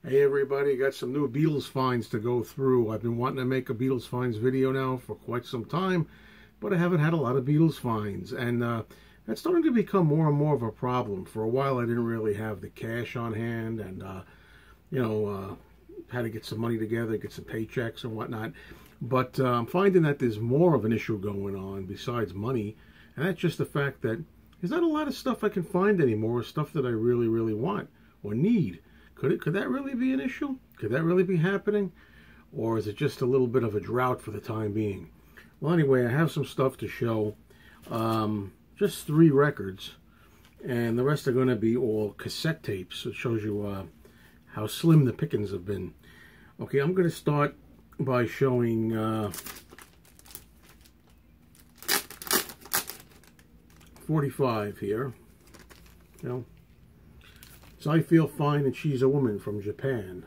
Hey everybody, got some new Beatles Finds to go through. I've been wanting to make a Beatles Finds video now for quite some time, but I haven't had a lot of Beatles Finds, and that's starting to become more and more of a problem. For a while I didn't really have the cash on hand, and had to get some money together, get some paychecks and whatnot. But I'm finding that there's more of an issue going on besides money, and that's just the fact that there's not a lot of stuff I can find anymore, stuff that I really, really want or need. Could that really be an issue? Could that really be happening? Or is it just a little bit of a drought for the time being? Well, anyway, I have some stuff to show. Just 3 records. And the rest are going to be all cassette tapes. It shows you how slim the pickings have been. Okay, I'm going to start by showing 45 here. So I Feel Fine and She's a Woman from Japan.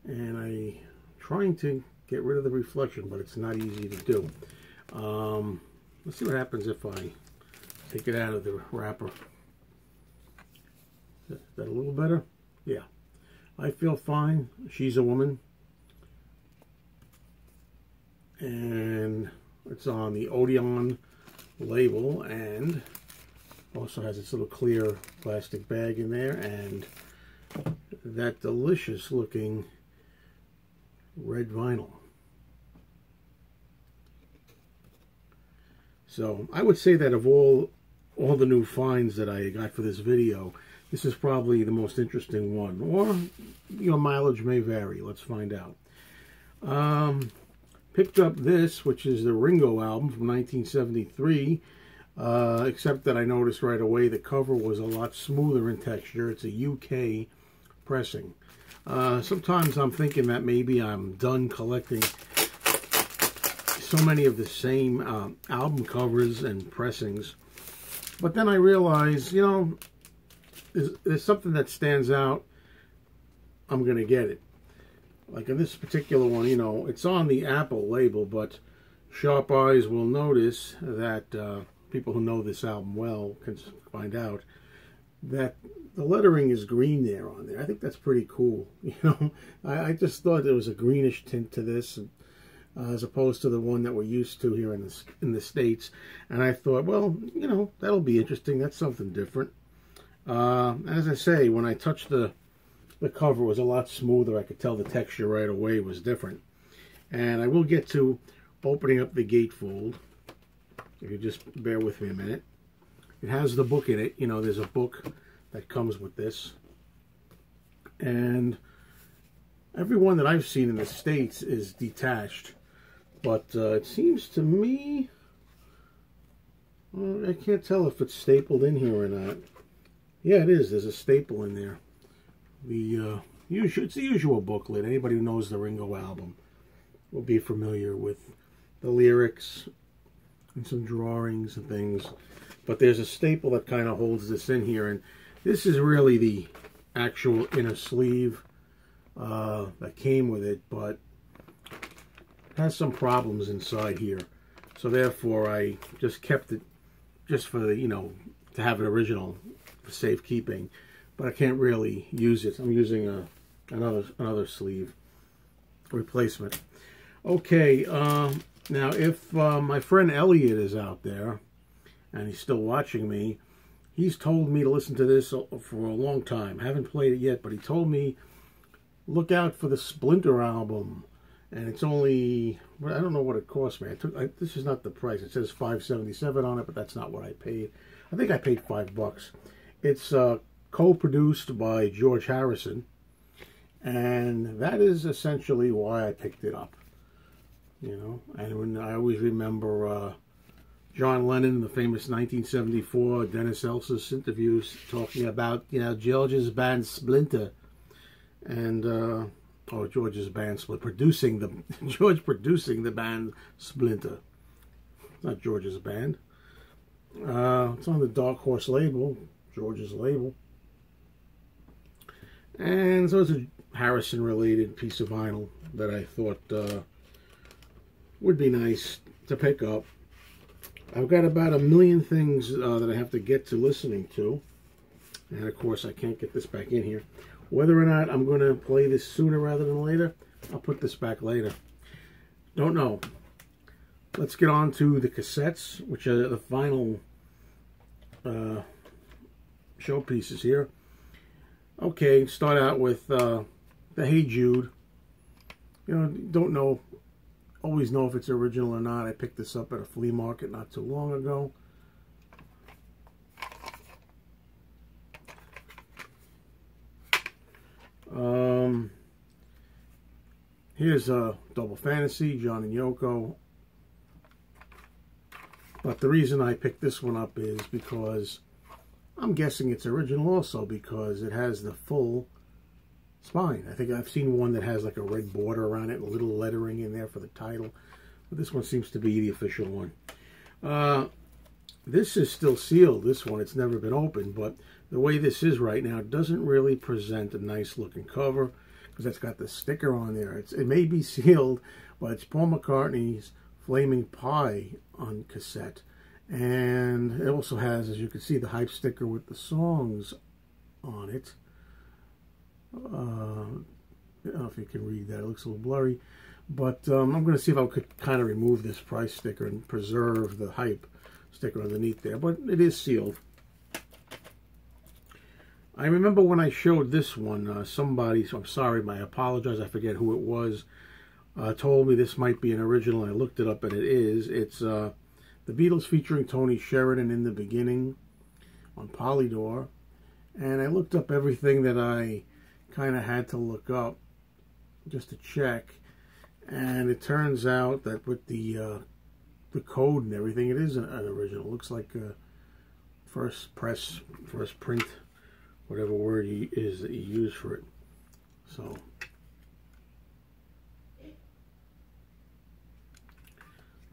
And I'm trying to get rid of the reflection, but it's not easy to do. Let's see what happens if I take it out of the wrapper. Is that a little better? Yeah. I Feel Fine, She's a Woman. And it's on the Odeon label, and also has its little clear plastic bag in there, and that delicious looking red vinyl. So I would say that of all the new finds that I got for this video, this is probably the most interesting one. Or, mileage may vary. Let's find out. Picked up this, which is the Ringo album from 1973. Except that I noticed right away the cover was a lot smoother in texture. It's a UK pressing. Sometimes I'm thinking that maybe I'm done collecting so many of the same album covers and pressings. But then I realize, there's something that stands out. I'm going to get it. Like in this particular one, it's on the Apple label, but sharp eyes will notice that people who know this album well can find out that the lettering is green there on there. I think that's pretty cool. I just thought there was a greenish tint to this, as opposed to the one that we're used to here in the States. And I thought, well, that'll be interesting. That's something different. As I say, when I touched the cover, was a lot smoother. I could tell the texture right away was different. And I will get to opening up the gatefold. If you just bear with me a minute. It has the book in it. There's a book that comes with this. And every one that I've seen in the States is detached. But it seems to me, I can't tell if it's stapled in here or not. Yeah, it is. There's a staple in there. It's the usual booklet. Anybody who knows the Ringo album will be familiar with the lyrics and some drawings and things. But there's a staple that kind of holds this in here, and this is really the actual inner sleeve that came with it, but it has some problems inside here. So therefore I just kept it just for the, to have it original for safekeeping. But I can't really use it. I'm using another sleeve replacement. Okay, now if my friend Elliot is out there, and he's still watching me, he's told me to listen to this for a long time. I haven't played it yet, but he told me, look out for the Splinter album. And it's only, I don't know what it cost me. This is not the price. It says $5.77 on it, but that's not what I paid. I think I paid $5. It's co-produced by George Harrison, and that is essentially why I picked it up. And when I always remember John Lennon in the famous 1974 Dennis Elsis interviews talking about George's band Splinter, and George's band Splinter, George producing the band Splinter. It's not George's band. It's on the Dark Horse label, George's label. And so it's a Harrison-related piece of vinyl that I thought would be nice to pick up. I've got about 1 million things that I have to get to listening to. And of course I can't get this back in here. Whether or not I'm going to play this sooner rather than later, I'll put this back later. Don't know. Let's get on to the cassettes, which are the final showpieces here. Okay, start out with the Hey Jude. You know, don't know, always know if it's original or not. I picked this up at a flea market not too long ago. Here's Double Fantasy, John and Yoko. But the reason I picked this one up is because I'm guessing it's original also, because it has the full spine. I think I've seen one that has like a red border around it, a little lettering in there for the title. But this one seems to be the official one. This is still sealed, this one. It's never been opened, but the way this is right now, it doesn't really present a nice looking cover, because it's got the sticker on there. It may be sealed, but it's Paul McCartney's Flaming Pie on cassette. And it also has, as you can see, the hype sticker with the songs on it. I don't know if you can read that. It looks a little blurry. But I'm going to see if I could kind of remove this price sticker and preserve the hype sticker underneath there. But it is sealed. I remember when I showed this one, somebody, so I'm sorry, I apologize, I forget who it was, told me this might be an original. I looked it up and it is. It's the Beatles featuring Tony Sheridan in the beginning on Polydor. And I looked up everything that I kind of had to look up just to check. And it turns out that with the code and everything, it is an original. It looks like first press, first print, whatever word is that you use for it. So,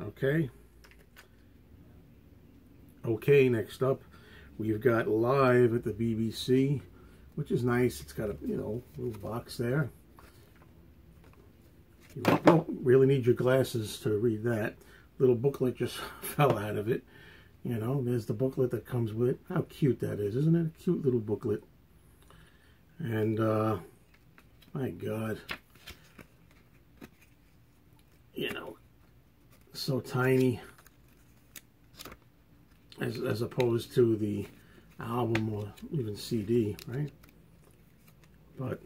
okay. Okay, next up, we've got Live at the BBC, which is nice. It's got a, you know, little box there. You don't really need your glasses to read that. Little booklet just fell out of it. You know, there's the booklet that comes with it. How cute that is, isn't it? A cute little booklet. And, my God. You know, so tiny. As opposed to the album or even CD, right? But,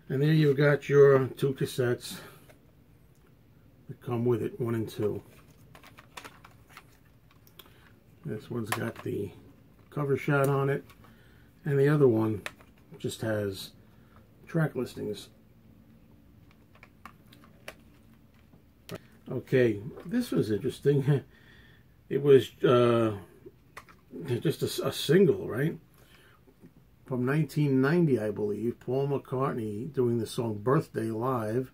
and there you've got your two cassettes that come with it, 1 and 2. This one's got the cover shot on it, and the other one just has track listings. Okay, this was interesting. It was just a single, right? From 1990, I believe. Paul McCartney doing the song Birthday live.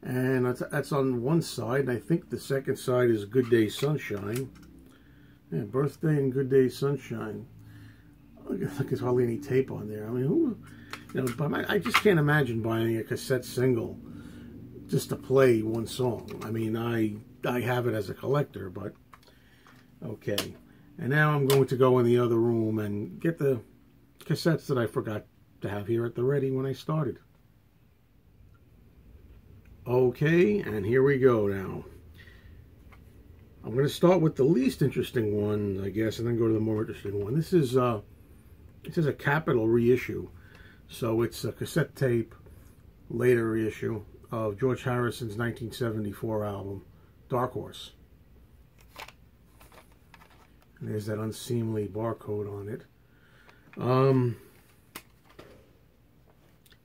And that's on one side. And I think the second side is Good Day Sunshine. Yeah, Birthday and Good Day Sunshine. Look, there's hardly any tape on there. I mean, who, you know, I just can't imagine buying a cassette single just to play one song. I mean, I have it as a collector, but okay. And now I'm going to go in the other room and get the cassettes that I forgot to have here at the ready when I started. Okay, and here we go now. I'm going to start with the least interesting one, I guess, and then go to the more interesting one. This is a Capitol reissue. So it's a cassette tape, later reissue, of George Harrison's 1974 album, Dark Horse. And there's that unseemly barcode on it.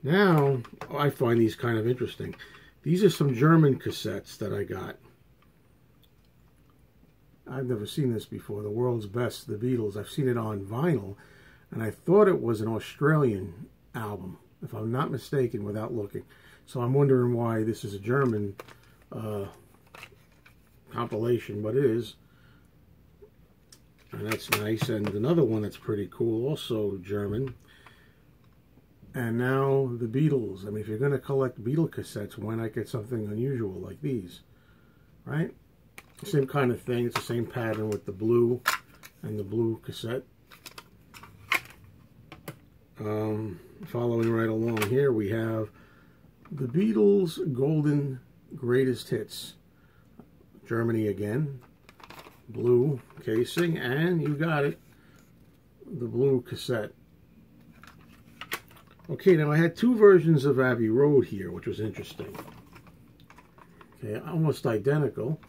Now, I find these kind of interesting. These are some German cassettes that I got. I've never seen this before. The World's Best, the Beatles. I've seen it on vinyl, and I thought it was an Australian album, if I'm not mistaken, without looking. So I'm wondering why this is a German compilation, but it is. And that's nice. And another one that's pretty cool, also German. And now the Beatles. I mean, if you're going to collect Beatle cassettes, why not get something unusual like these? Right? Same kind of thing. It's the same pattern with the blue and the blue cassette Following right along here, we have the Beatles Golden Greatest Hits. Germany again. Blue casing, and you got it, the blue cassette. Okay, now I had two versions of Abbey Road here, which was interesting. Okay, almost identical,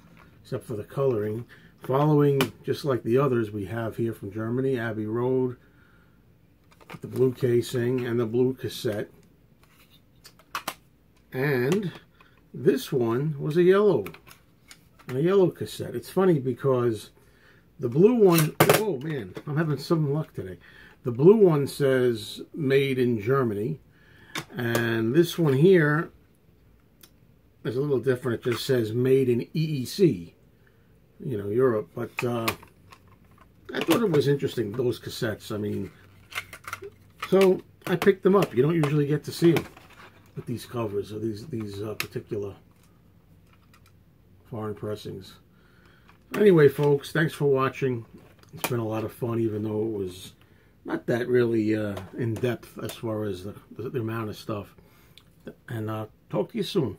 except for the coloring. Following, just like the others we have here from Germany, Abbey Road, with the blue casing and the blue cassette. And this one was a yellow cassette. It's funny because the blue one, oh man, I'm having some luck today. The blue one says made in Germany, and this one here is a little different. It just says made in EEC, you know, Europe. But I thought it was interesting, those cassettes. I mean, so I picked them up. You don't usually get to see them with these covers or these particular foreign pressings. Anyway, folks, thanks for watching. It's been a lot of fun, even though it was not that really in depth as far as the amount of stuff. And talk to you soon.